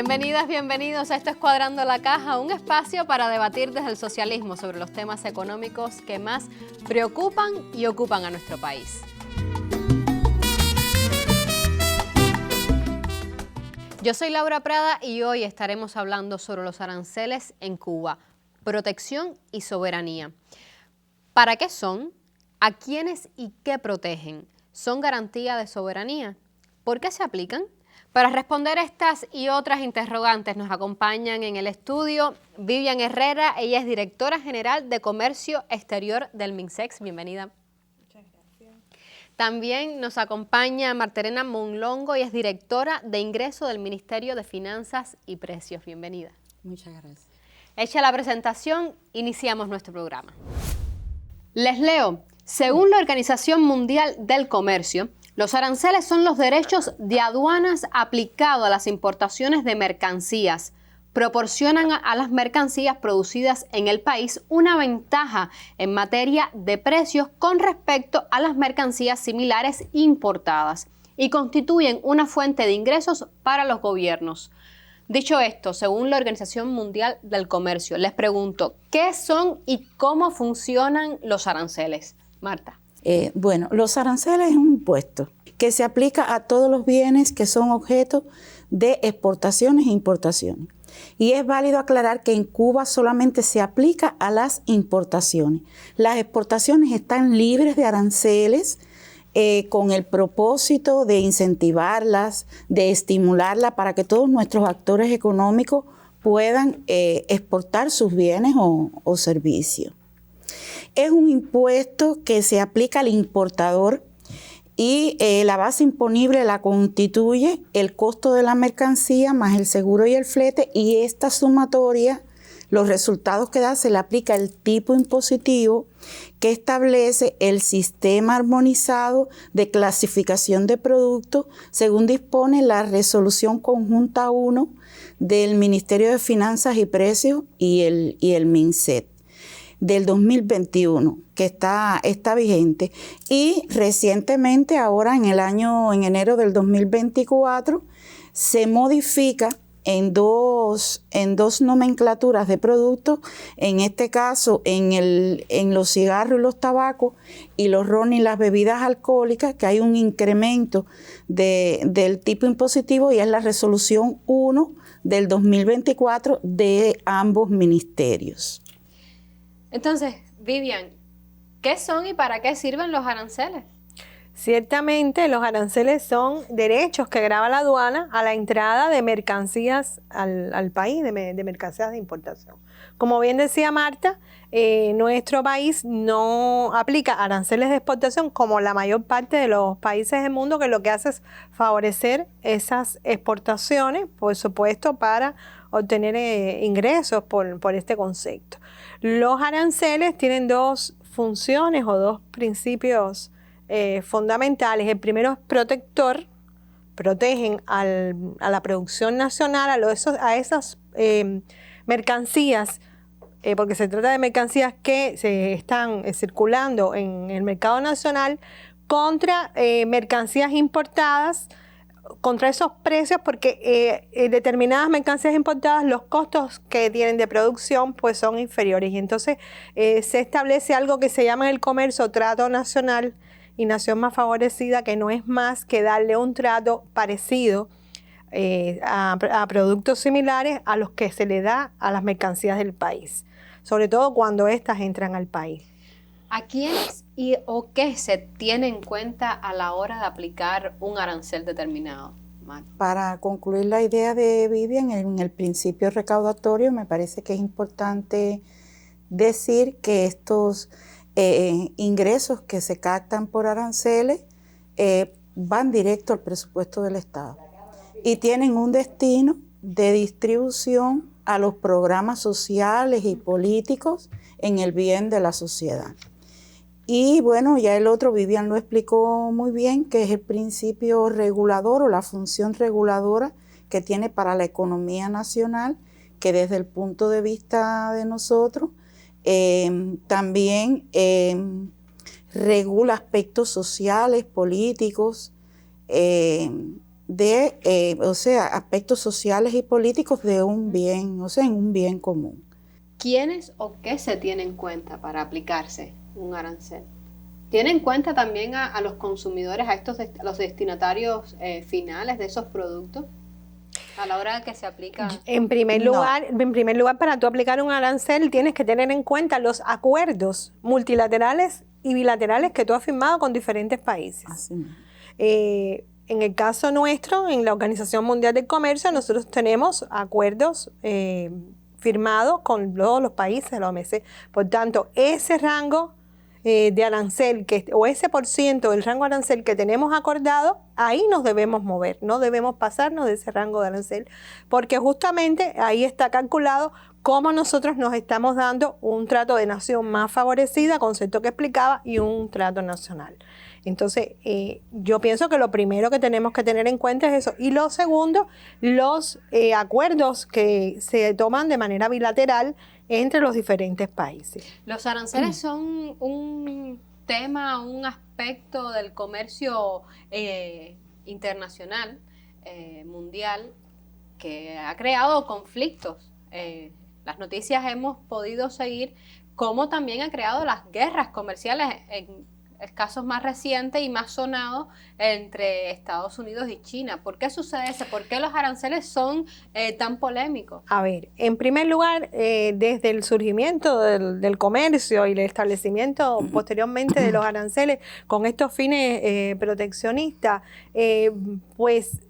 Bienvenidas, bienvenidos a esto es Cuadrando la Caja, un espacio para debatir desde el socialismo sobre los temas económicos que más preocupan y ocupan a nuestro país. Yo soy Laura Prada y hoy estaremos hablando sobre los aranceles en Cuba, protección y soberanía. ¿Para qué son? ¿A quiénes y qué protegen? ¿Son garantía de soberanía? ¿Por qué se aplican? Para responder estas y otras interrogantes nos acompañan en el estudio Vivian Herrera. Ella es directora general de Comercio Exterior del MINSEX. Bienvenida. Muchas gracias. También nos acompaña Marterena Monlongo y es directora de Ingreso del Ministerio de Finanzas y Precios. Bienvenida. Muchas gracias. Hecha la presentación, iniciamos nuestro programa. Les leo. Según la Organización Mundial del Comercio, los aranceles son los derechos de aduanas aplicados a las importaciones de mercancías. Proporcionan a las mercancías producidas en el país una ventaja en materia de precios con respecto a las mercancías similares importadas y constituyen una fuente de ingresos para los gobiernos. Dicho esto, según la Organización Mundial del Comercio, les pregunto, ¿qué son y cómo funcionan los aranceles? Marta. Bueno, los aranceles es un impuesto que se aplica a todos los bienes que son objeto de exportaciones e importaciones. Y es válido aclarar que en Cuba solamente se aplica a las importaciones. Las exportaciones están libres de aranceles con el propósito de incentivarlas, de estimularlas para que todos nuestros actores económicos puedan exportar sus bienes o servicios. Es un impuesto que se aplica al importador y la base imponible la constituye el costo de la mercancía más el seguro y el flete, y esta sumatoria, los resultados que da, se le aplica el tipo impositivo que establece el sistema armonizado de clasificación de productos según dispone la Resolución Conjunta 1 del Ministerio de Finanzas y Precios y el MINSET del 2021, que está vigente. Y recientemente, ahora en enero del 2024, se modifica en dos nomenclaturas de productos, en este caso en los cigarros y los tabacos y los ron y las bebidas alcohólicas, que hay un incremento del tipo impositivo, y es la Resolución 1 del 2024 de ambos ministerios. Entonces, Vivian, ¿qué son y para qué sirven los aranceles? Ciertamente, los aranceles son derechos que grava la aduana a la entrada de mercancías al país, de mercancías de importación. Como bien decía Marta, nuestro país no aplica aranceles de exportación como la mayor parte de los países del mundo, que lo que hace es favorecer esas exportaciones, por supuesto, para obtener ingresos por este concepto. Los aranceles tienen dos funciones o dos principios fundamentales. El primero es protector, protegen a la producción nacional, a esas mercancías, porque se trata de mercancías que se están circulando en el mercado nacional, contra mercancías importadas, contra esos precios, porque determinadas mercancías importadas, los costos que tienen de producción pues son inferiores, y entonces se establece algo que se llama en el comercio trato nacional y nación más favorecida, que no es más que darle un trato parecido a productos similares a los que se le da a las mercancías del país, sobre todo cuando éstas entran al país. ¿A quiénes o qué se tiene en cuenta a la hora de aplicar un arancel determinado? Para concluir la idea de Vivian, en el principio recaudatorio, me parece que es importante decir que estos ingresos que se captan por aranceles van directo al presupuesto del Estado y tienen un destino de distribución a los programas sociales y políticos en el bien de la sociedad. Y bueno, ya el otro, Vivian lo explicó muy bien, que es el principio regulador o la función reguladora que tiene para la economía nacional, que desde el punto de vista de nosotros también regula aspectos sociales, políticos, de, aspectos sociales y políticos de un bien, en un bien común. ¿Quiénes o qué se tiene en cuenta para aplicarse un arancel? ¿Tiene en cuenta también a los consumidores, a los destinatarios finales de esos productos a la hora de que se aplica? En primer lugar, para tú aplicar un arancel tienes que tener en cuenta los acuerdos multilaterales y bilaterales que tú has firmado con diferentes países. Así mismo. En el caso nuestro, en la Organización Mundial del Comercio, nosotros tenemos acuerdos firmados con todos los países de la OMC. Por tanto, ese rango de arancel o ese % del rango arancel que tenemos acordado, ahí nos debemos mover, no debemos pasarnos de ese rango de arancel, porque justamente ahí está calculado cómo nosotros nos estamos dando un trato de nación más favorecida, concepto que explicaba, y un trato nacional. Entonces, yo pienso que lo primero que tenemos que tener en cuenta es eso. Y lo segundo, los acuerdos que se toman de manera bilateral entre los diferentes países. ¿Los aranceles son un tema, un aspecto del comercio internacional, mundial, que ha creado conflictos? Las noticias hemos podido seguir cómo también ha creado las guerras comerciales en casos más recientes y más sonados entre Estados Unidos y China. ¿Por qué sucede eso? ¿Por qué los aranceles son tan polémicos? A ver, en primer lugar, desde el surgimiento del comercio y el establecimiento posteriormente de los aranceles con estos fines proteccionistas, pues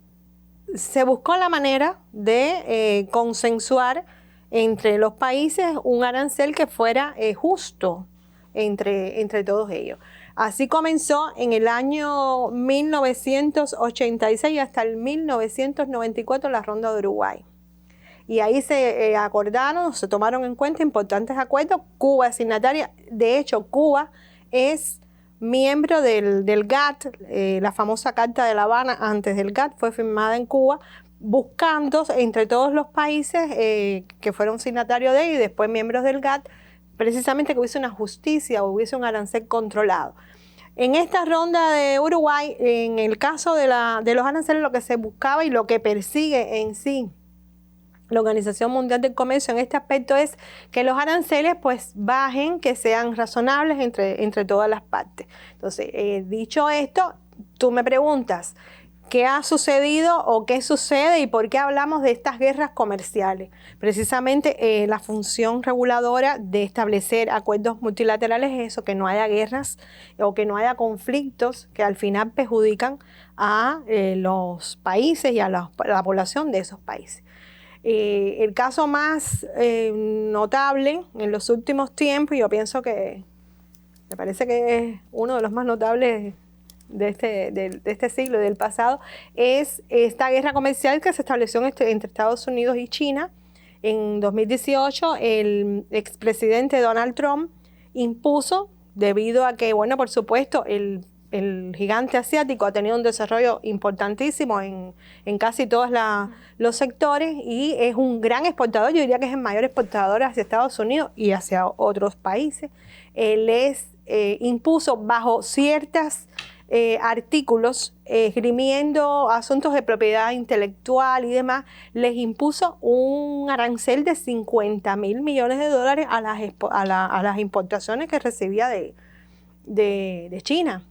se buscó la manera de consensuar entre los países un arancel que fuera justo entre todos ellos. Así comenzó en el año 1986 hasta el 1994 la Ronda de Uruguay. Y ahí se acordaron, se tomaron en cuenta importantes acuerdos. Cuba es signataria. De hecho, Cuba es miembro del GATT, la famosa Carta de La Habana antes del GATT fue firmada en Cuba, buscando entre todos los países que fueron signatarios de él y después miembros del GATT, precisamente que hubiese una justicia o hubiese un arancel controlado. En esta ronda de Uruguay, en el caso de los aranceles, lo que se buscaba y lo que persigue en sí la Organización Mundial del Comercio en este aspecto es que los aranceles pues bajen, que sean razonables entre todas las partes. Entonces, dicho esto, tú me preguntas, ¿qué ha sucedido o qué sucede y por qué hablamos de estas guerras comerciales? Precisamente la función reguladora de establecer acuerdos multilaterales es eso, que no haya guerras o que no haya conflictos que al final perjudican a los países y a la población de esos países. El caso más notable en los últimos tiempos, yo pienso que me parece que es uno de los más notables de este siglo, del pasado, es esta guerra comercial que se estableció entre Estados Unidos y China. En 2018, el expresidente Donald Trump impuso, debido a que, bueno, por supuesto, el gigante asiático ha tenido un desarrollo importantísimo en casi todos los sectores y es un gran exportador, yo diría que es el mayor exportador hacia Estados Unidos y hacia otros países. Les impuso bajo ciertas artículos esgrimiendo asuntos de propiedad intelectual y demás, les impuso un arancel de $50,000 millones a las importaciones que recibía de China.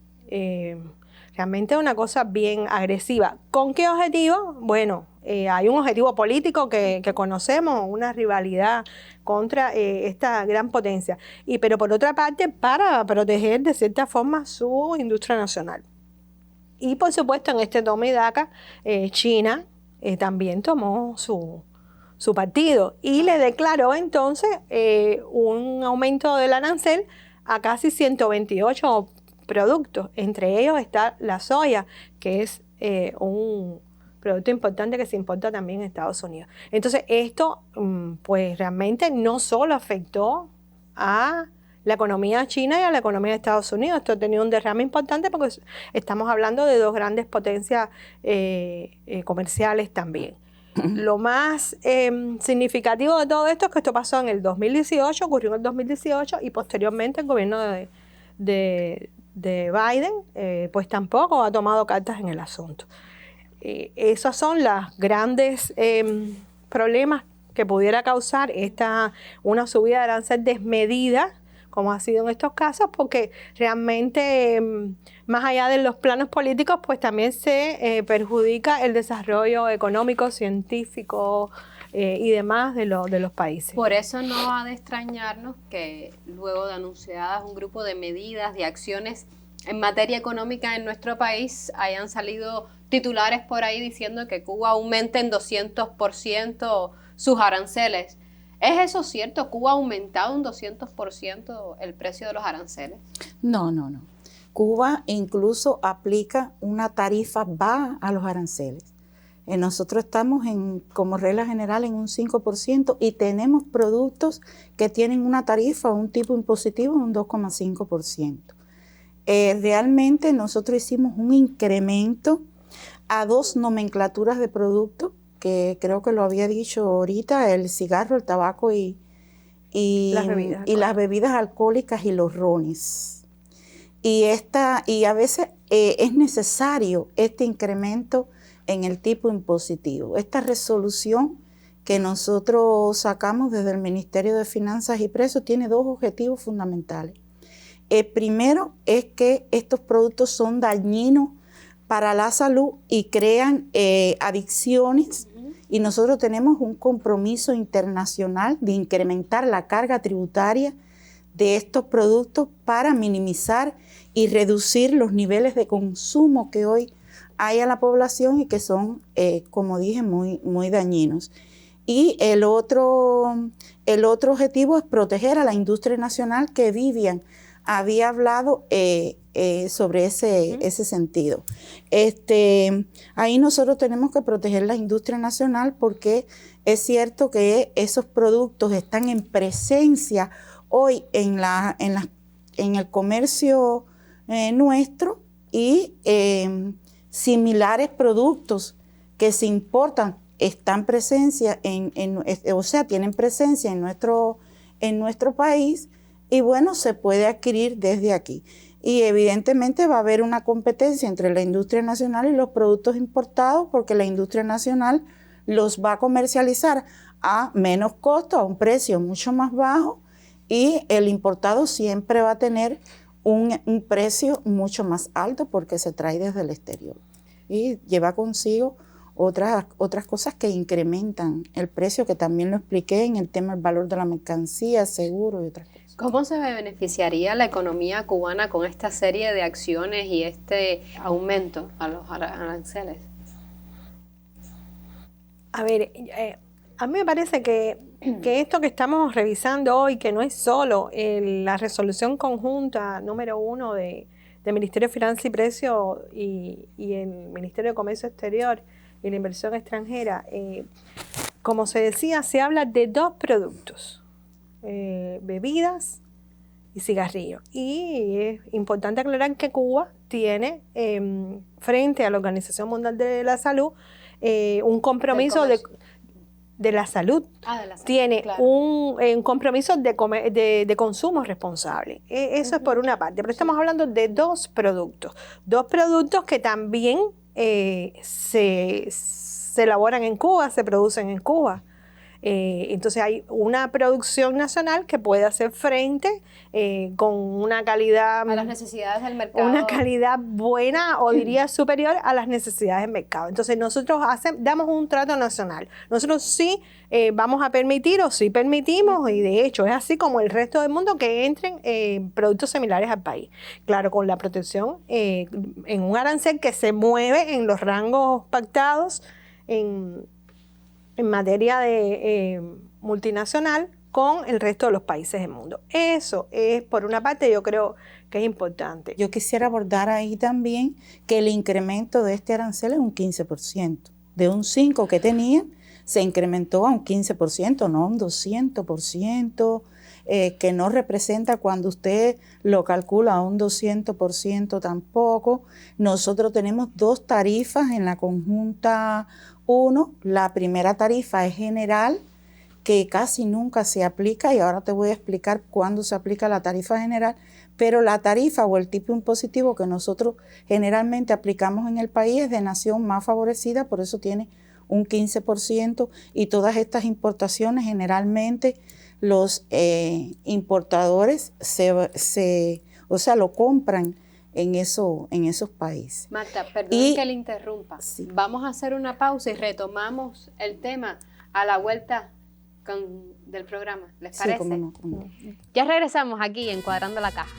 Realmente una cosa bien agresiva. ¿Con qué objetivo? Bueno, hay un objetivo político que conocemos, una rivalidad contra esta gran potencia. Pero por otra parte, para proteger de cierta forma su industria nacional. Y por supuesto, en este toma y daca, China también tomó su partido y le declaró entonces un aumento del arancel a casi 128 productos. Entre ellos está la soya, que es un producto importante que se importa también en Estados Unidos. Entonces, esto pues realmente no solo afectó a la economía china y a la economía de Estados Unidos. Esto ha tenido un derrame importante porque estamos hablando de dos grandes potencias comerciales también. Lo más significativo de todo esto es que esto pasó en el 2018, ocurrió en el 2018 y posteriormente el gobierno de Biden pues tampoco ha tomado cartas en el asunto. esos son los grandes problemas que pudiera causar una subida de arancel desmedida, como ha sido en estos casos, porque realmente, más allá de los planos políticos, pues también se perjudica el desarrollo económico, científico y demás de los países. Por eso no ha de extrañarnos que luego de anunciadas un grupo de medidas, de acciones en materia económica en nuestro país, hayan salido titulares por ahí diciendo que Cuba aumenta en 200% sus aranceles. ¿Es eso cierto? ¿Cuba ha aumentado un 200% el precio de los aranceles? No. Cuba incluso aplica una tarifa baja a los aranceles. Nosotros estamos como regla general en un 5% y tenemos productos que tienen una tarifa o un tipo impositivo de un 2,5%. Realmente nosotros hicimos un incremento a 2 nomenclaturas de productos, que creo que lo había dicho ahorita, el cigarro, el tabaco y las bebidas alcohólicas y los rones. Y a veces es necesario este incremento en el tipo impositivo. Esta resolución que nosotros sacamos desde el Ministerio de Finanzas y Precios tiene 2 objetivos fundamentales. El primero es que estos productos son dañinos para la salud y crean adicciones, y nosotros tenemos un compromiso internacional de incrementar la carga tributaria de estos productos para minimizar y reducir los niveles de consumo que hoy hay a la población y que son, como dije, muy, muy dañinos. Y el otro objetivo es proteger a la industria nacional, que Vivian había hablado sobre ese sentido. Ahí nosotros tenemos que proteger la industria nacional, porque es cierto que esos productos están en presencia hoy en el comercio nuestro, y similares productos que se importan están presencia tienen presencia en nuestro país, y bueno, se puede adquirir desde aquí. Y evidentemente va a haber una competencia entre la industria nacional y los productos importados, porque la industria nacional los va a comercializar a menos costo, a un precio mucho más bajo, y el importado siempre va a tener un precio mucho más alto porque se trae desde el exterior y lleva consigo otras cosas que incrementan el precio, que también lo expliqué en el tema del valor de la mercancía, seguro y otras cosas. ¿Cómo se beneficiaría la economía cubana con esta serie de acciones y este aumento a los aranceles? A ver, a mí me parece que esto que estamos revisando hoy, que no es solo la resolución conjunta número 1 del Ministerio de Finanzas y Precios y el Ministerio de Comercio Exterior y la Inversión Extranjera, como se decía, se habla de 2 productos, bebidas y cigarrillos. Y es importante aclarar que Cuba tiene, frente a la Organización Mundial de la Salud, un compromiso de la salud. Tiene claro. un compromiso de consumo responsable. Eso es por una parte. Pero estamos hablando de 2 productos. 2 productos que también se elaboran en Cuba, se producen en Cuba. Entonces hay una producción nacional que puede hacer frente con una calidad... a las necesidades del mercado. Una calidad buena, o diría superior a las necesidades del mercado. Entonces nosotros damos un trato nacional. Nosotros sí vamos a permitir, o sí permitimos, y de hecho es así como el resto del mundo, que entren productos similares al país. Claro, con la protección en un arancel que se mueve en los rangos pactados en materia de multinacional con el resto de los países del mundo. Eso es, por una parte, yo creo que es importante. Yo quisiera abordar ahí también que el incremento de este arancel es un 15%. De un 5% que tenía, se incrementó a un 15%, no a un 200%, que no representa, cuando usted lo calcula, a un 200% tampoco. Nosotros tenemos 2 tarifas en la conjunta 1. La primera tarifa es general, que casi nunca se aplica, y ahora te voy a explicar cuándo se aplica la tarifa general, pero la tarifa o el tipo impositivo que nosotros generalmente aplicamos en el país es de nación más favorecida, por eso tiene un 15%, y todas estas importaciones generalmente los importadores lo compran en esos países. Marta, perdón que le interrumpa. Sí. Vamos a hacer una pausa y retomamos el tema a la vuelta del programa. ¿Les parece? Sí, cómo no. Ya regresamos aquí en Cuadrando la Caja.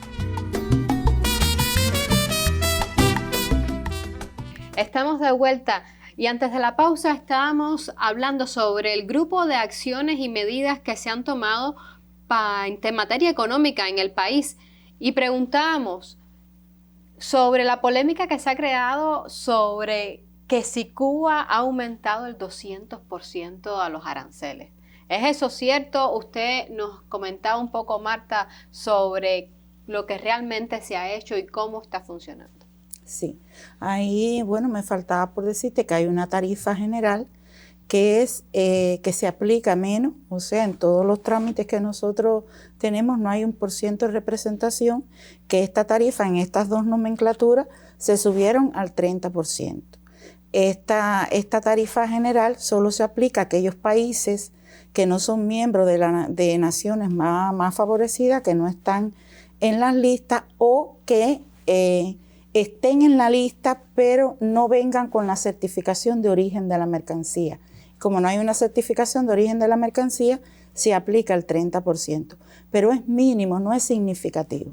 Estamos de vuelta y antes de la pausa estábamos hablando sobre el grupo de acciones y medidas que se han tomado en materia económica en el país y preguntábamos sobre la polémica que se ha creado sobre que si Cuba ha aumentado el 200% a los aranceles. ¿Es eso cierto? Usted nos comentaba un poco, Marta, sobre lo que realmente se ha hecho y cómo está funcionando. Sí, ahí, me faltaba por decirte que hay una tarifa general que es que se aplica menos, o sea, en todos los trámites que nosotros tenemos no hay un % de representación, que esta tarifa en estas dos nomenclaturas se subieron al 30%. Esta tarifa general solo se aplica a aquellos países que no son miembros de naciones más favorecidas, que no están en las listas o que estén en la lista pero no vengan con la certificación de origen de la mercancía. Como no hay una certificación de origen de la mercancía, se aplica el 30%, pero es mínimo, no es significativo.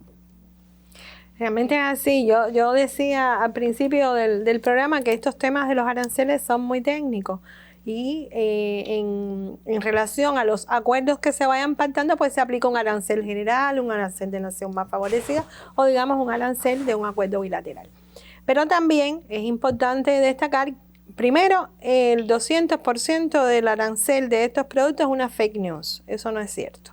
Realmente es así. Yo decía al principio del programa que estos temas de los aranceles son muy técnicos y en relación a los acuerdos que se vayan pactando, pues se aplica un arancel general, un arancel de nación más favorecida o digamos un arancel de un acuerdo bilateral. Pero también es importante destacar, primero, el 200% del arancel de estos productos es una fake news. Eso no es cierto,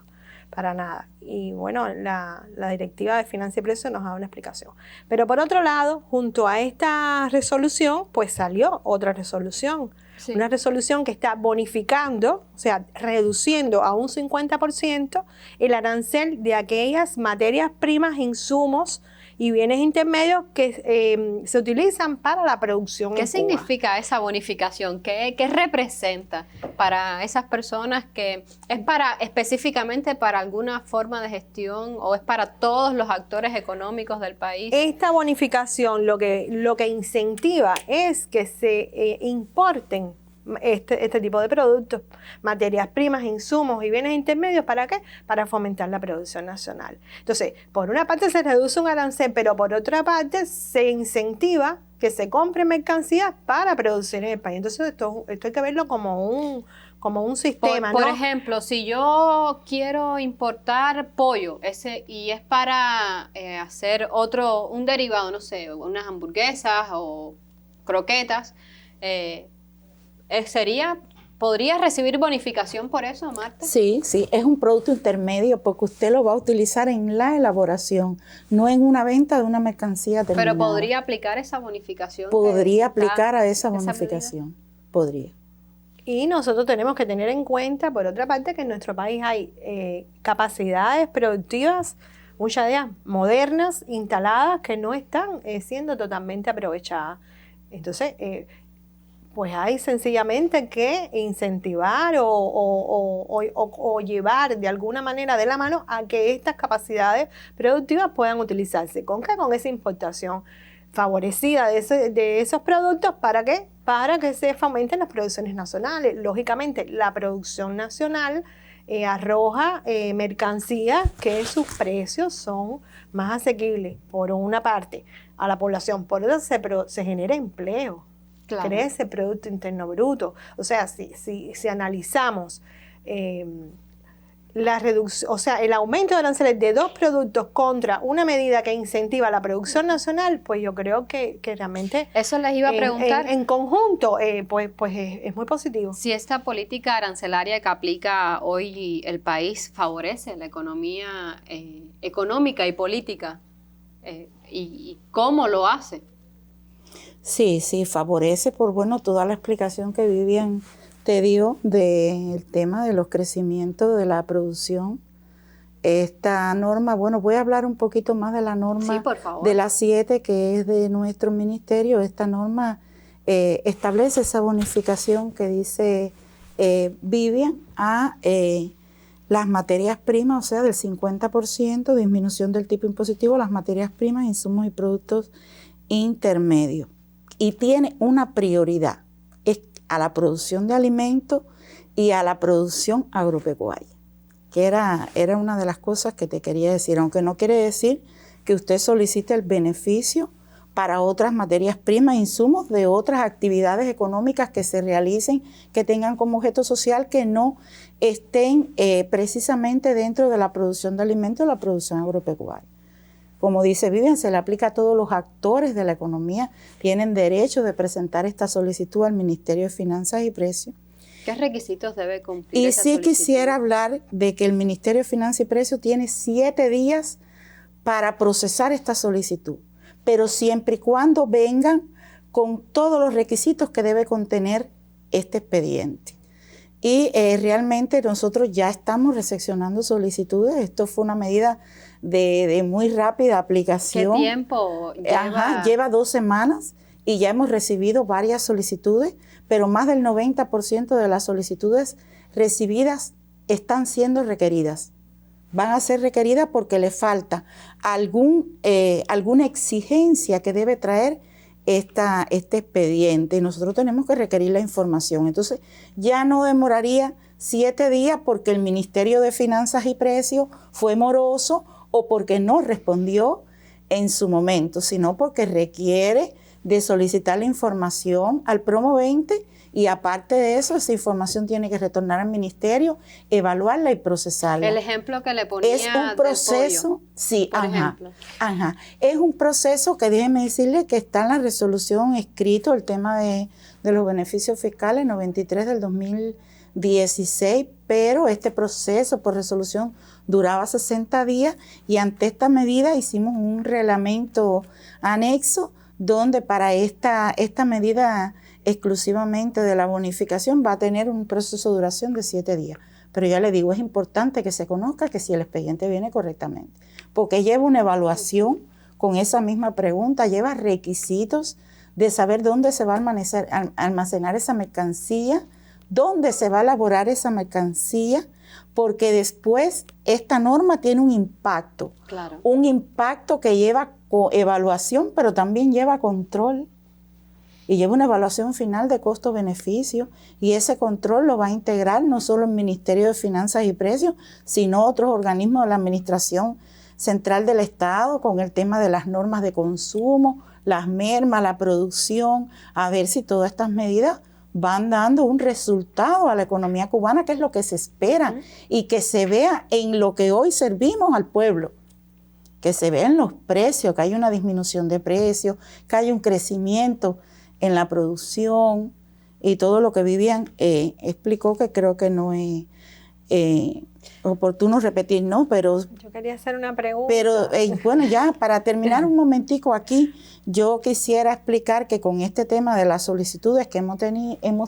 para nada. Y bueno, la Directiva de Finanzas y Precios nos da una explicación. Pero por otro lado, junto a esta resolución, pues salió otra resolución. Sí. Una resolución que está bonificando, o sea, reduciendo a un 50% el arancel de aquellas materias primas, insumos y bienes intermedios que se utilizan para la producción. ¿Qué significa esa bonificación? ¿Qué representa para esas personas? ¿Que es específicamente para alguna forma de gestión o es para todos los actores económicos del país? Esta bonificación lo que incentiva es que se importen este tipo de productos, materias primas, insumos y bienes intermedios. ¿Para qué? Para fomentar la producción nacional. Entonces, por una parte se reduce un arancel, pero por otra parte se incentiva que se compre mercancías para producir en el país. Entonces, esto hay que verlo como un sistema, por ¿no? ejemplo, si yo quiero importar pollo y es para hacer un derivado, no sé, unas hamburguesas o croquetas, ¿podría recibir bonificación por eso, Marta? Sí, es un producto intermedio porque usted lo va a utilizar en la elaboración, no en una venta de una mercancía terminada. Pero ¿podría aplicar esa bonificación? Podría aplicar a esa bonificación, podría. Y nosotros tenemos que tener en cuenta, por otra parte, que en nuestro país hay capacidades productivas, muchas de ellas modernas, instaladas, que no están siendo totalmente aprovechadas. Entonces, pues hay sencillamente que incentivar o llevar de alguna manera de la mano a que estas capacidades productivas puedan utilizarse. ¿Con qué? Con esa importación favorecida de esos productos. ¿Para qué? Para que se fomenten las producciones nacionales. Lógicamente, la producción nacional arroja mercancías que sus precios son más asequibles, por una parte, a la población. Por otra, se genera empleo. Claro. Crece Producto Interno Bruto. O sea, si analizamos la reducción, o sea, el aumento de aranceles de dos productos contra una medida que incentiva la producción nacional, pues yo creo que realmente... Eso les iba a preguntar. En conjunto, pues es muy positivo. Si esta política arancelaria que aplica hoy el país favorece la economía económica y política, y cómo lo hace. Sí, favorece por, toda la explicación que Vivian te dio del tema de los crecimientos de la producción esta norma, bueno, voy a hablar un poquito más de la norma Sí, por favor. de la 7, que es de nuestro ministerio. Esta norma establece esa bonificación que dice Vivian a las materias primas, o sea, del 50%, disminución del tipo impositivo, las materias primas, insumos y productos intermedios. Y tiene una prioridad, es a la producción de alimentos y a la producción agropecuaria, que era una de las cosas que te quería decir, aunque no quiere decir que usted solicite el beneficio para otras materias primas, insumos de otras actividades económicas que se realicen, que tengan como objeto social, que no estén precisamente dentro de la producción de alimentos o la producción agropecuaria. Como dice Vivian, se le aplica a todos los actores de la economía, tienen derecho de presentar esta solicitud al Ministerio de Finanzas y Precios. ¿Qué requisitos debe cumplir Y esa sí solicitud? quisiera hablar de que el Ministerio de Finanzas y Precios tiene 7 días para procesar esta solicitud, pero siempre y cuando vengan con todos los requisitos que debe contener este expediente. Y realmente nosotros ya estamos recepcionando solicitudes. Esto fue una medida de muy rápida aplicación. ¿Qué tiempo lleva? Lleva 2 semanas y ya hemos recibido varias solicitudes, pero más del 90% de las solicitudes recibidas están siendo requeridas. Van a ser requeridas porque le falta alguna exigencia que debe traer este expediente, y nosotros tenemos que requerir la información. Entonces ya no demoraría 7 días porque el Ministerio de Finanzas y Precios fue moroso o porque no respondió en su momento, sino porque requiere de solicitar la información al promovente, y aparte de eso, esa información tiene que retornar al ministerio, evaluarla y procesarla. El ejemplo que le ponía es un proceso, del pollo, sí, por ejemplo. Es un proceso que déjeme decirle que está en la resolución escrito, el tema de los beneficios fiscales 93 del 2016, pero este proceso por resolución duraba 60 días y ante esta medida hicimos un reglamento anexo donde para esta medida exclusivamente de la bonificación va a tener un proceso de duración de 7 días. Pero ya le digo, es importante que se conozca que si el expediente viene correctamente, porque lleva una evaluación con esa misma pregunta, lleva requisitos de saber dónde se va a almacenar esa mercancía, dónde se va a elaborar esa mercancía, porque después esta norma tiene un impacto, claro. Un impacto que lleva evaluación, pero también lleva control. Y lleva una evaluación final de costo-beneficio, y ese control lo va a integrar no solo el Ministerio de Finanzas y Precios, sino otros organismos de la Administración Central del Estado con el tema de las normas de consumo, las mermas, la producción, a ver si todas estas medidas van dando un resultado a la economía cubana, que es lo que se espera, y que se vea en lo que hoy servimos al pueblo. Que se vea en los precios, que hay una disminución de precios, que hay un crecimiento en la producción y todo lo que Vivian explicó, que creo que no es oportuno repetir, ¿no? Pero yo quería hacer una pregunta. Pero bueno, ya para terminar un momentico aquí, yo quisiera explicar que con este tema de las solicitudes que hemos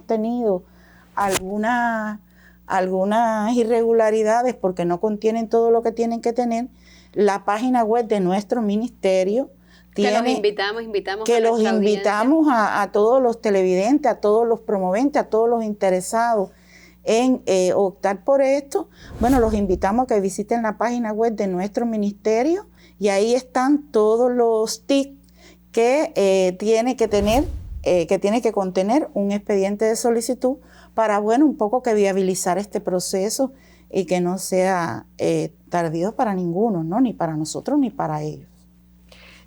tenido algunas irregularidades porque no contienen todo lo que tienen que tener, la página web de nuestro ministerio que los invitamos a todos los televidentes, a todos los promoventes, a todos los interesados en optar por esto. Bueno, los invitamos a que visiten la página web de nuestro ministerio, y ahí están todos los tips que tiene que contener un expediente de solicitud para, bueno, un poco que viabilizar este proceso y que no sea tardío para ninguno, ¿no? Ni para nosotros ni para ellos.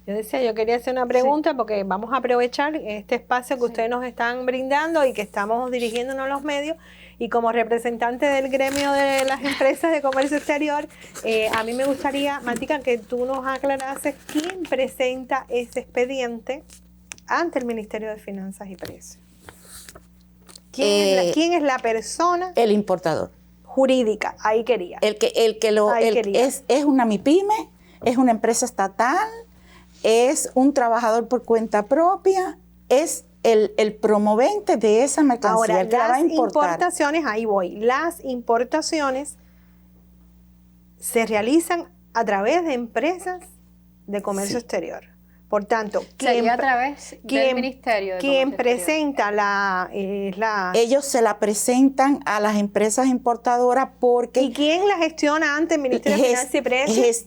Yo quería hacer una pregunta, sí, porque vamos a aprovechar este espacio que ustedes nos están brindando y que estamos dirigiéndonos a los medios, y como representante del gremio de las empresas de comercio exterior, a mí me gustaría, Matica, que tú nos aclarases quién presenta ese expediente ante el Ministerio de Finanzas y Precios. ¿Quién es la persona? El importador. Jurídica, ahí quería. Es una MIPYME, es una empresa estatal, es un trabajador por cuenta propia, es el promovente de esa mercancía. Ahora, las importaciones, ahí voy, las importaciones se realizan a través de empresas de comercio exterior. Por tanto, sería a través del Ministerio de quien Comercio presenta Ellos se la presentan a las empresas importadoras porque... ¿Y quién la gestiona ante el Ministerio de Finanzas y Precios?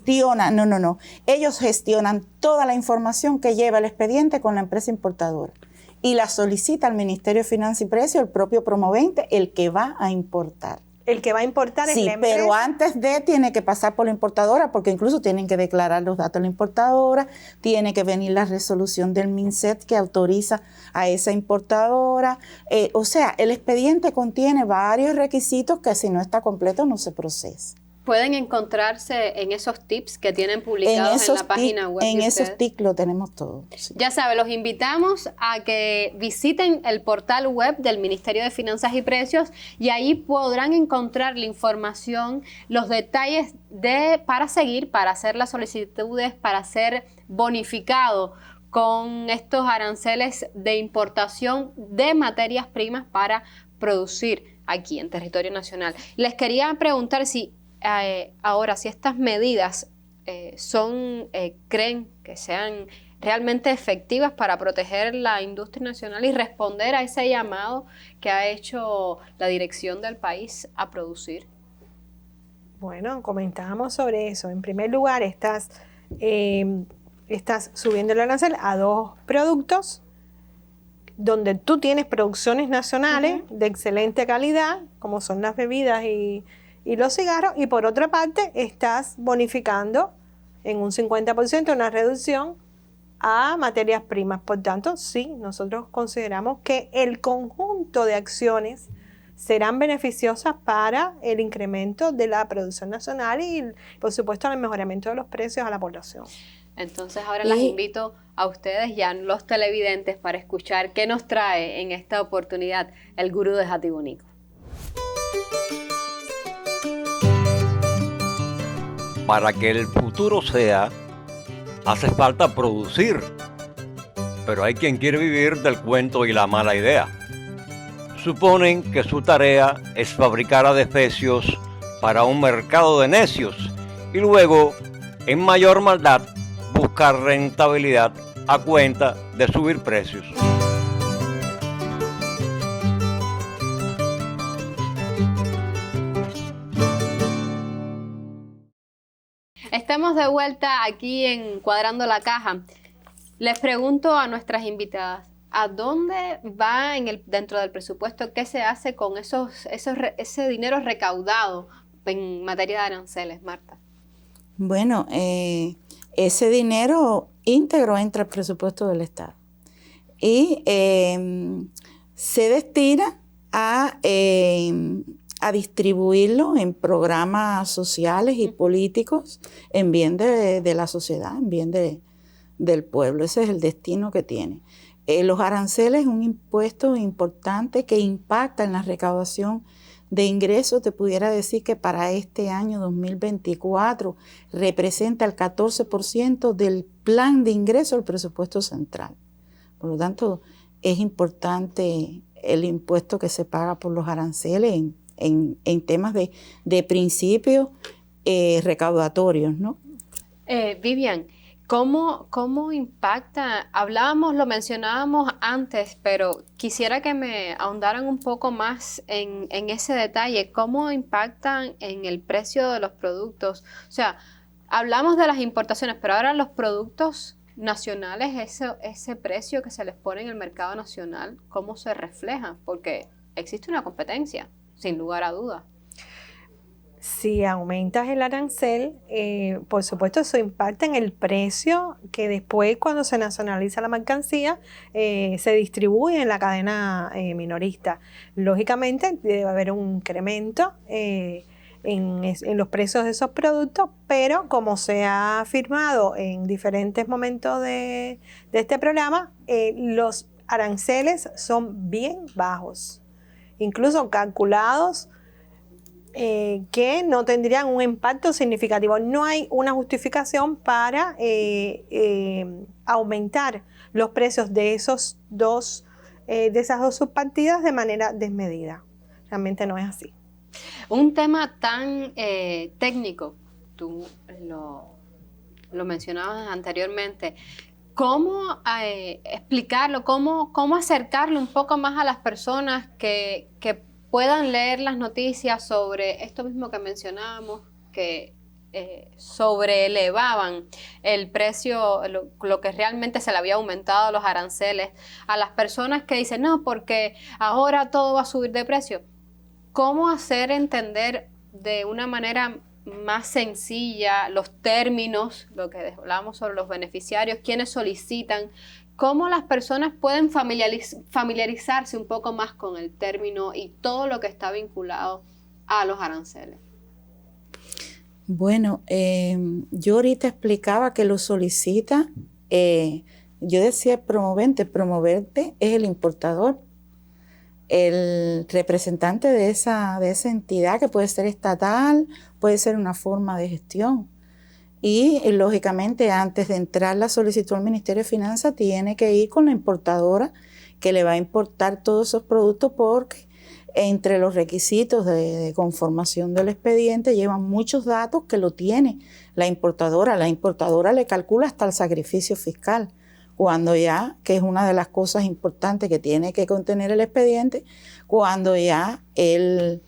No. Ellos gestionan toda la información que lleva el expediente con la empresa importadora y la solicita al Ministerio de Finanzas y Precios, el propio promovente, el que va a importar. El que va a importar es la empresa. Pero antes de tiene que pasar por la importadora, porque incluso tienen que declarar los datos de la importadora, tiene que venir la resolución del MINSET que autoriza a esa importadora. O sea, el expediente contiene varios requisitos que si no está completo no se procesa. Pueden encontrarse en esos tips que tienen publicados en la página web. En esos tips lo tenemos todo. Sí. Ya saben, los invitamos a que visiten el portal web del Ministerio de Finanzas y Precios y ahí podrán encontrar la información, los detalles para seguir, para hacer las solicitudes, para ser bonificado con estos aranceles de importación de materias primas para producir aquí en territorio nacional. Les quería preguntar si ahora, si estas medidas creen que sean realmente efectivas para proteger la industria nacional y responder a ese llamado que ha hecho la dirección del país a producir. Bueno, comentábamos sobre eso. En primer lugar, estás subiendo el arancel a 2 productos donde tú tienes producciones nacionales de excelente calidad, como son las bebidas y los cigarros, y por otra parte estás bonificando en un 50% una reducción a materias primas. Por tanto, sí, nosotros consideramos que el conjunto de acciones serán beneficiosas para el incremento de la producción nacional y, por supuesto, el mejoramiento de los precios a la población. Entonces ahora las invito a ustedes y a los televidentes para escuchar qué nos trae en esta oportunidad el gurú de Jatibonico. Para que el futuro sea, hace falta producir. Pero hay quien quiere vivir del cuento y la mala idea. Suponen que su tarea es fabricar adefesios para un mercado de necios y luego, en mayor maldad, buscar rentabilidad a cuenta de subir precios. Estamos de vuelta aquí en Cuadrando la Caja. Les pregunto a nuestras invitadas, ¿a dónde va dentro del presupuesto? ¿Qué se hace con ese dinero recaudado en materia de aranceles, Marta? Bueno, ese dinero íntegro entra al presupuesto del Estado y se destina a distribuirlo en programas sociales y políticos en bien de la sociedad, en bien del pueblo. Ese es el destino que tiene. Los aranceles es un impuesto importante que impacta en la recaudación de ingresos. Te pudiera decir que para este año 2024 representa el 14% del plan de ingresos del presupuesto central. Por lo tanto, es importante el impuesto que se paga por los aranceles en temas de principios recaudatorios, ¿no? Vivian, ¿cómo impacta? Lo mencionábamos antes, pero quisiera que me ahondaran un poco más en ese detalle. ¿Cómo impactan en el precio de los productos? O sea, hablamos de las importaciones, pero ahora los productos nacionales, ese precio que se les pone en el mercado nacional, ¿cómo se refleja? Porque existe una competencia, sin lugar a dudas. Si aumentas el arancel, por supuesto eso impacta en el precio que después, cuando se nacionaliza la mercancía, se distribuye en la cadena minorista. Lógicamente debe haber un incremento en los precios de esos productos, pero como se ha afirmado en diferentes momentos de este programa, los aranceles son bien bajos, incluso calculados que no tendrían un impacto significativo. No hay una justificación para aumentar los precios de esas dos subpartidas de manera desmedida. Realmente no es así. Un tema tan técnico tú lo mencionabas anteriormente, ¿cómo explicarlo, cómo acercarlo un poco más a las personas que puedan leer las noticias sobre esto mismo que mencionábamos, que sobreelevaban el precio, lo que realmente se le había aumentado a los aranceles, a las personas que dicen, no, porque ahora todo va a subir de precio? ¿Cómo hacer entender de una manera más sencilla los términos, lo que hablábamos sobre los beneficiarios, quiénes solicitan, cómo las personas pueden familiarizarse un poco más con el término y todo lo que está vinculado a los aranceles? Bueno, yo ahorita explicaba que lo solicita, yo decía promoverte es el importador, el representante de esa entidad, que puede ser estatal, puede ser una forma de gestión. Y lógicamente antes de entrar la solicitud al Ministerio de Finanzas tiene que ir con la importadora que le va a importar todos esos productos, porque entre los requisitos de conformación del expediente llevan muchos datos que lo tiene la importadora. La importadora le calcula hasta el sacrificio fiscal, cuando ya, que es una de las cosas importantes que tiene que contener el expediente, cuando ya él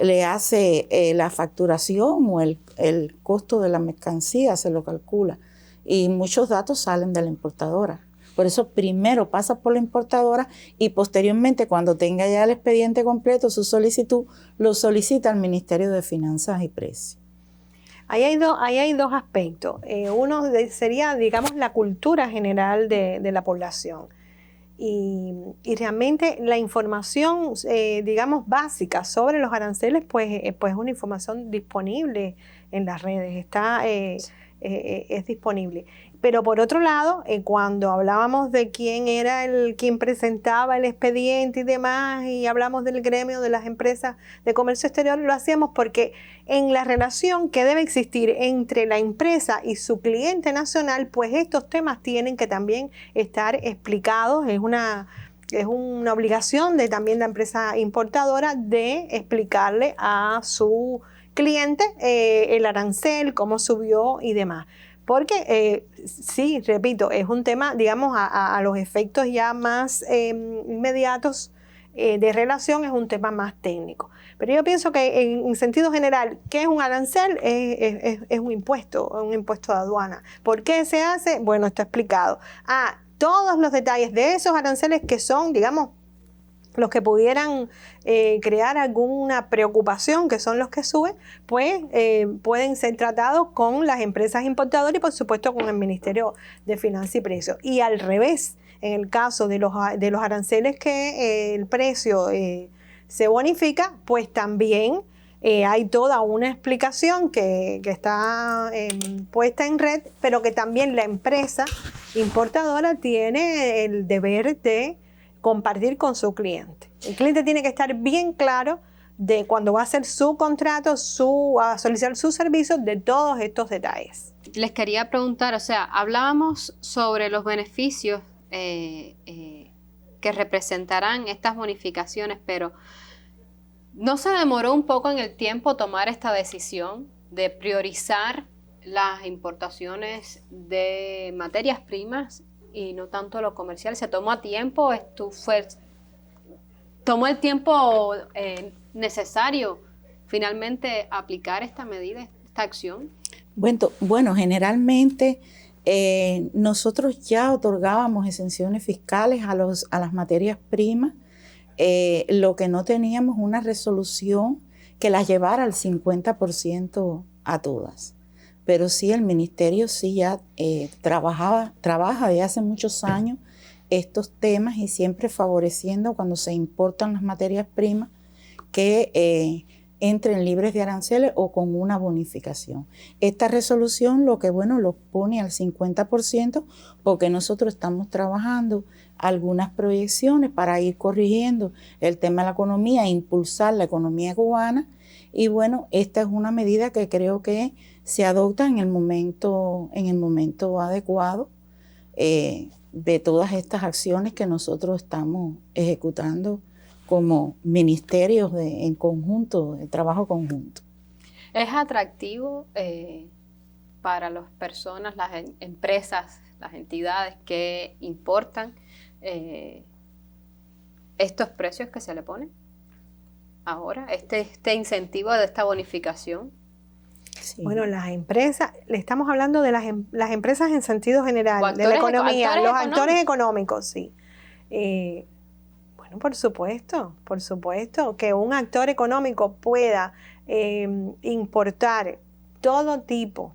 le hace la facturación o el costo de la mercancía, se lo calcula. Y muchos datos salen de la importadora. Por eso primero pasa por la importadora y posteriormente, cuando tenga ya el expediente completo, su solicitud, lo solicita al Ministerio de Finanzas y Precios. Ahí hay dos aspectos. Uno sería, digamos, la cultura general de la población. Y realmente la información, digamos, básica sobre los aranceles, pues es una información disponible en las redes, es disponible. Pero por otro lado, cuando hablábamos de quién era quien presentaba el expediente y demás, y hablamos del gremio de las empresas de comercio exterior, lo hacíamos porque en la relación que debe existir entre la empresa y su cliente nacional, pues estos temas tienen que también estar explicados. Es una obligación también la empresa importadora de explicarle a su cliente el arancel, cómo subió y demás. Porque, sí, repito, es un tema, digamos, a los efectos ya más inmediatos de relación, es un tema más técnico. Pero yo pienso que en sentido general, ¿qué es un arancel? Es un impuesto de aduana. ¿Por qué se hace? Bueno, está explicado. Todos los detalles de esos aranceles que son, digamos, los que pudieran crear alguna preocupación, que son los que suben, pues pueden ser tratados con las empresas importadoras y por supuesto con el Ministerio de Finanzas y Precios. Y al revés, en el caso de los aranceles que el precio se bonifica, pues también hay toda una explicación que está puesta en red, pero que también la empresa importadora tiene el deber de compartir con su cliente. El cliente tiene que estar bien claro de cuando va a hacer su contrato, a solicitar sus servicios, de todos estos detalles. Les quería preguntar, o sea, hablábamos sobre los beneficios que representarán estas bonificaciones, pero ¿no se demoró un poco en el tiempo tomar esta decisión de priorizar las importaciones de materias primas y no tanto lo comercial? ¿Se tomó a tiempo? ¿Tomó el tiempo necesario finalmente aplicar esta medida, esta acción? Bueno, generalmente nosotros ya otorgábamos exenciones fiscales a las materias primas, lo que no teníamos una resolución que las llevara al 50% a todas. Pero sí, el ministerio sí ya trabaja desde hace muchos años estos temas y siempre favoreciendo cuando se importan las materias primas que entren libres de aranceles o con una bonificación. Esta resolución lo pone al 50% porque nosotros estamos trabajando algunas proyecciones para ir corrigiendo el tema de la economía e impulsar la economía cubana. Y bueno, esta es una medida que creo que se adopta en el momento adecuado de todas estas acciones que nosotros estamos ejecutando como ministerios en conjunto, de trabajo conjunto. ¿Es atractivo para las personas, las empresas, las entidades que importan estos precios que se le ponen ahora, este incentivo de esta bonificación? Sí. Bueno, las empresas, le estamos hablando de las empresas en sentido general, O de la actores economía, actores los actores económicos, sí. Bueno, por supuesto, que un actor económico pueda importar todo tipo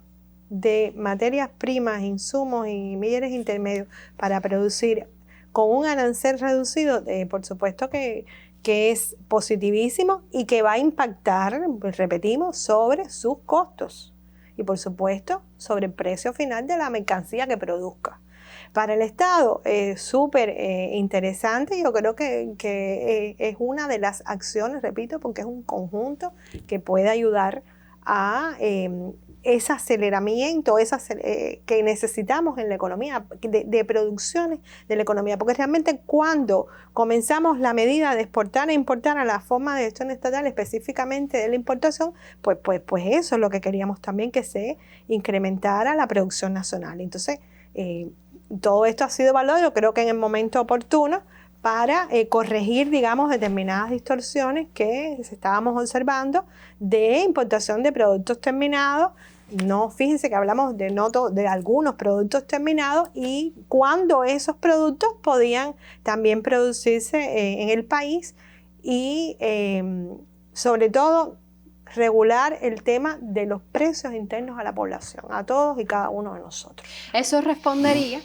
de materias primas, insumos y bienes intermedios para producir con un arancel reducido, por supuesto que es positivísimo y que va a impactar, pues, repetimos, sobre sus costos y por supuesto sobre el precio final de la mercancía que produzca. Para el Estado es súper interesante. Yo creo que es una de las acciones, repito, porque es un conjunto que puede ayudar a ese aceleramiento que necesitamos en la economía, de producciones de la economía. Porque realmente cuando comenzamos la medida de exportar e importar a la forma de gestión estatal, específicamente de la importación, pues eso es lo que queríamos también, que se incrementara la producción nacional. Entonces, todo esto ha sido evaluado, yo creo que en el momento oportuno, para corregir, digamos, determinadas distorsiones que estábamos observando de importación de productos terminados. No, fíjense que hablamos de algunos productos terminados y cuándo esos productos podían también producirse en el país y sobre todo regular el tema de los precios internos a la población, a todos y cada uno de nosotros. Eso respondería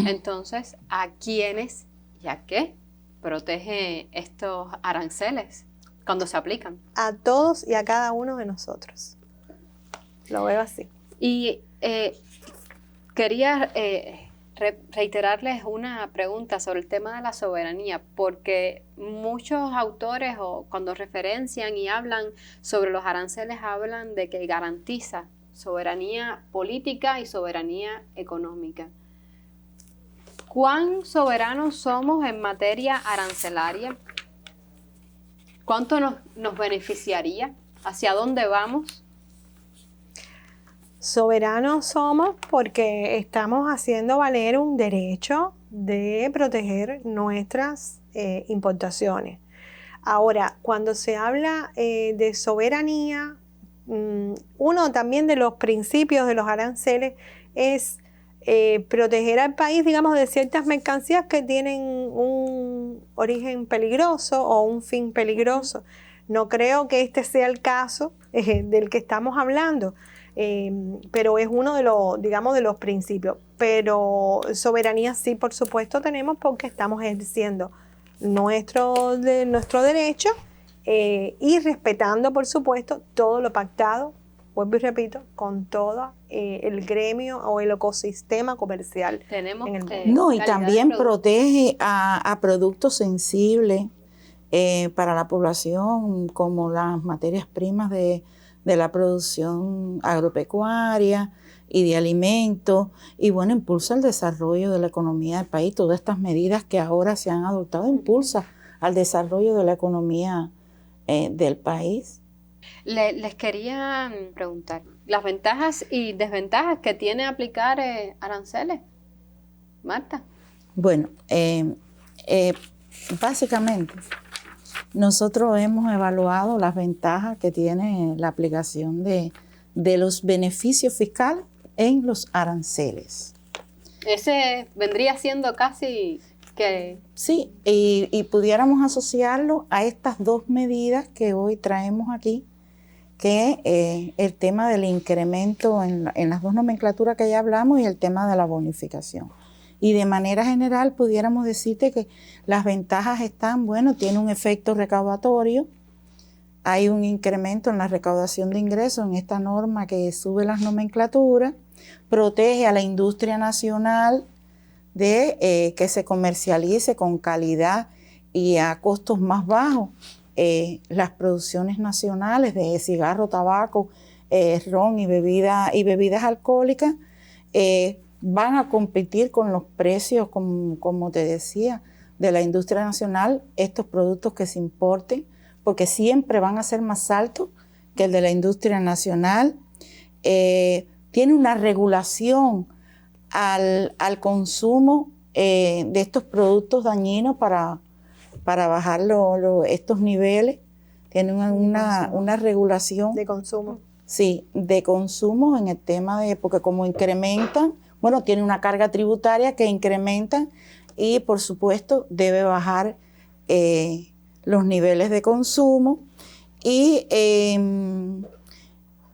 entonces a quiénes y a qué protege estos aranceles cuando se aplican. A todos y a cada uno de nosotros. Lo veo así. Y quería reiterarles una pregunta sobre el tema de la soberanía, porque muchos autores cuando referencian y hablan sobre los aranceles hablan de que garantiza soberanía política y soberanía económica. ¿Cuán soberanos somos en materia arancelaria? ¿Cuánto nos beneficiaría? ¿Hacia dónde vamos? Soberanos somos porque estamos haciendo valer un derecho de proteger nuestras importaciones. Ahora, cuando se habla de soberanía, uno también de los principios de los aranceles es proteger al país, digamos, de ciertas mercancías que tienen un origen peligroso o un fin peligroso. No creo que este sea el caso del que estamos hablando. Pero es uno de los, digamos, de los principios. Pero soberanía sí, por supuesto, tenemos porque estamos ejerciendo nuestro derecho y respetando, por supuesto, todo lo pactado, vuelvo y repito, con todo el gremio o el ecosistema comercial. Tenemos en el mundo. No, y también protege a productos sensibles para la población, como las materias primas de la producción agropecuaria y de alimentos, y bueno, impulsa el desarrollo de la economía del país. Todas estas medidas que ahora se han adoptado impulsa al desarrollo de la economía del país. Les quería preguntar, las ventajas y desventajas que tiene aplicar aranceles, Marta. Bueno, básicamente nosotros hemos evaluado las ventajas que tiene la aplicación de los beneficios fiscales en los aranceles. Ese vendría siendo casi que... Sí, y pudiéramos asociarlo a estas dos medidas que hoy traemos aquí, que el tema del incremento en las dos nomenclaturas que ya hablamos y el tema de la bonificación. Y de manera general pudiéramos decirte que las ventajas están, bueno, tiene un efecto recaudatorio, hay un incremento en la recaudación de ingresos en esta norma que sube las nomenclaturas, protege a la industria nacional de que se comercialice con calidad y a costos más bajos las producciones nacionales de cigarro, tabaco, ron y bebidas alcohólicas, van a competir con los precios, como te decía, de la industria nacional, estos productos que se importen, porque siempre van a ser más altos que el de la industria nacional. Tiene una regulación al consumo de estos productos dañinos para bajar estos niveles. Tiene una regulación. De consumo. Sí, de consumo en el tema de, porque como incrementan, bueno, tiene una carga tributaria que incrementan y por supuesto debe bajar los niveles de consumo y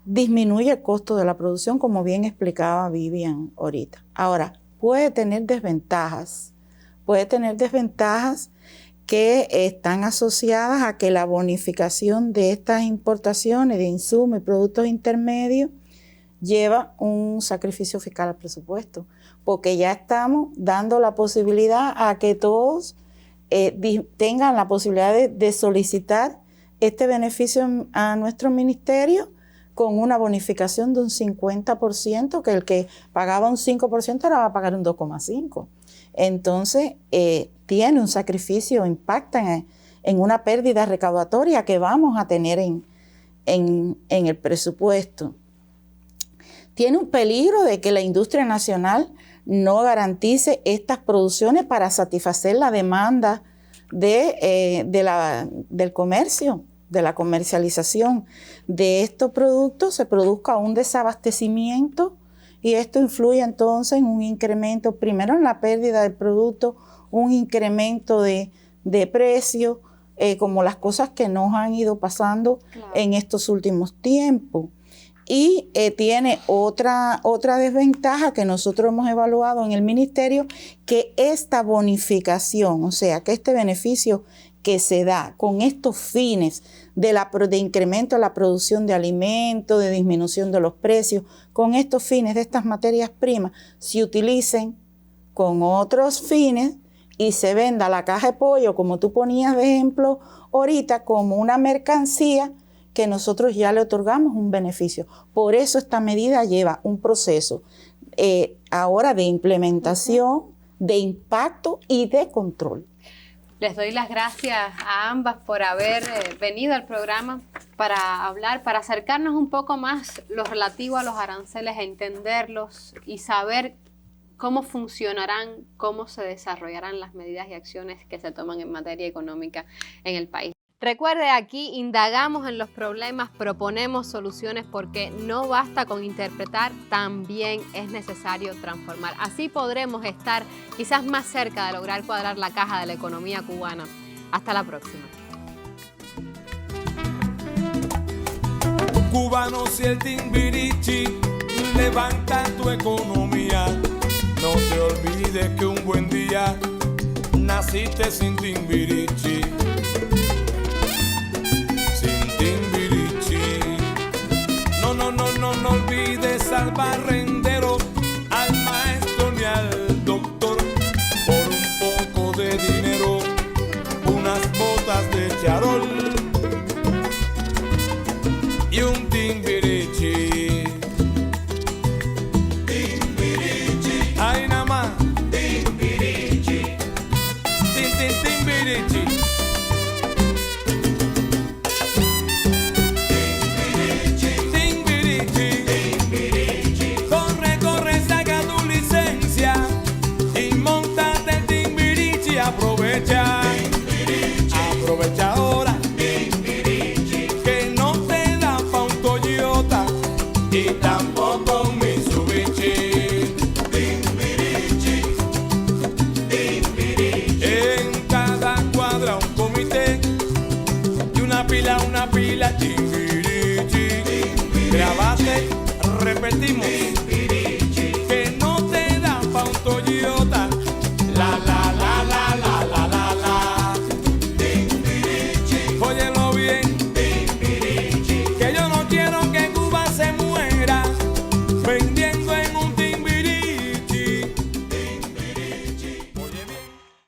disminuye el costo de la producción, como bien explicaba Vivian ahorita. Ahora, puede tener desventajas que están asociadas a que la bonificación de estas importaciones de insumos y productos intermedios lleva un sacrificio fiscal al presupuesto, porque ya estamos dando la posibilidad a que todos tengan la posibilidad de solicitar este beneficio a nuestro ministerio con una bonificación de un 50%, que el que pagaba un 5% ahora va a pagar un 2,5%. Entonces, tiene un sacrificio, impacta en una pérdida recaudatoria que vamos a tener en el presupuesto. Tiene un peligro de que la industria nacional no garantice estas producciones para satisfacer la demanda del comercio, de la comercialización de estos productos, se produzca un desabastecimiento y esto influye entonces en un incremento, primero en la pérdida del producto, un incremento de precio, como las cosas que nos han ido pasando en estos últimos tiempos. Y tiene otra desventaja que nosotros hemos evaluado en el ministerio, que esta bonificación, o sea, que este beneficio que se da con estos fines de incremento de la producción de alimentos, de disminución de los precios, con estos fines de estas materias primas, se utilicen con otros fines y se venda la caja de pollo, como tú ponías de ejemplo ahorita, como una mercancía que nosotros ya le otorgamos un beneficio. Por eso esta medida lleva un proceso ahora de implementación, de impacto y de control. Les doy las gracias a ambas por haber venido al programa para hablar, para acercarnos un poco más lo relativo a los aranceles, a entenderlos y saber cómo funcionarán, cómo se desarrollarán las medidas y acciones que se toman en materia económica en el país. Recuerde, aquí indagamos en los problemas, proponemos soluciones porque no basta con interpretar, también es necesario transformar. Así podremos estar quizás más cerca de lograr cuadrar la caja de la economía cubana. Hasta la próxima. Cubanos y el Timbirichi levanta tu economía. No te olvides que un buen día naciste sin Timbirichi. No olvides al barrendero, al maestro ni al doctor. Por un poco de dinero, unas botas de charol y un Timbirichi. Timbirichi. Ay, nada más. Timbirichi. Timbirichi. Aprovecha ahora que no te da pa' un Toyota y tampoco un Mitsubishi. En cada cuadra un comité y una pila Timbirichi.